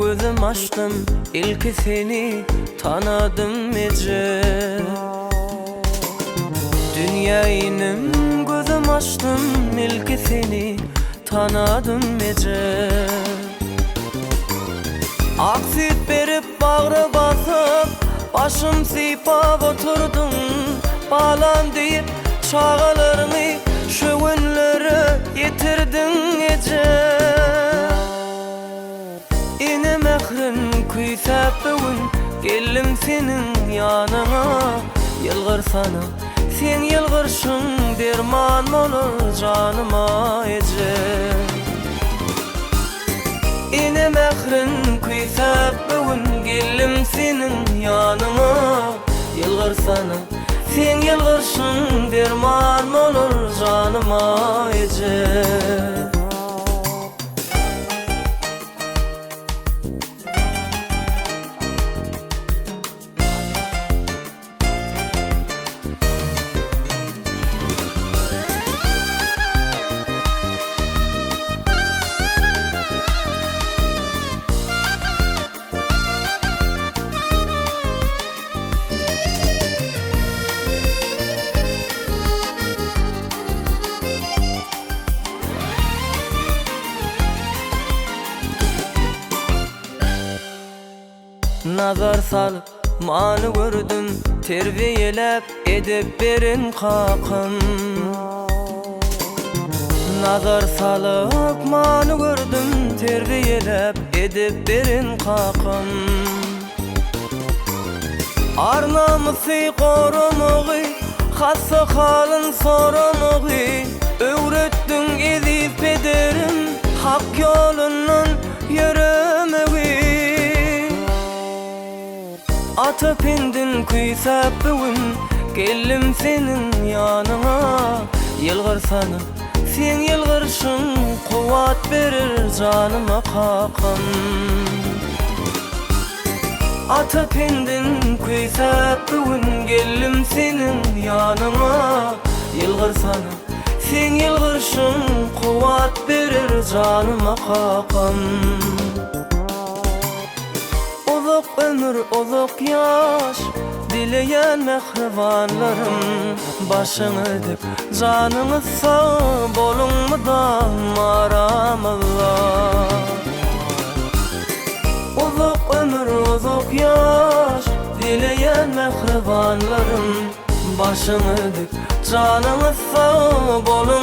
gözüm açtım, ilk seni tanıdım ece. Dünyayım gözüm açtım, ilk seni tanıdım ece. Aksit berip bağrı basıp, başım sıypap oturdum. Balam deyip çağalarını şu günlere yitirdin ece. Yine mehrin küysep bugün geldim senin yanına. Yılgır sana sen yılgırşın, derman olur canıma ece. Yine mehrin küysep bugün geldim senin yanına. Yılgır sana sen yılgırşın, derman olur canıma ece. Nazar salıp mani gördüm, terbiyelep edip berin kakın. Nazar salıp mani gördüm, terbiyelep edip berin kakın. Arnamısı korunuğu, hassa halın sorunuğu, öğrettin edip ederim, hak yolunun yürümeği. Atıp indin küysep bugün geldim senin yanına. Yılgır sana sen yılgırşın, kuvat verir canıma kakın. Atıp indin küysep bugün geldim senin yanına. Yılgır sana sen yılgırşın, kuvat verir canıma kakın. Uzak ömür, uzak yaş dileyen mehribanlarım, başını dip canınız sağ bolun mu da maram Allah. Uzak ömür, uzak yaş dileyen mehribanlarım, başını dip canınız sağ bolun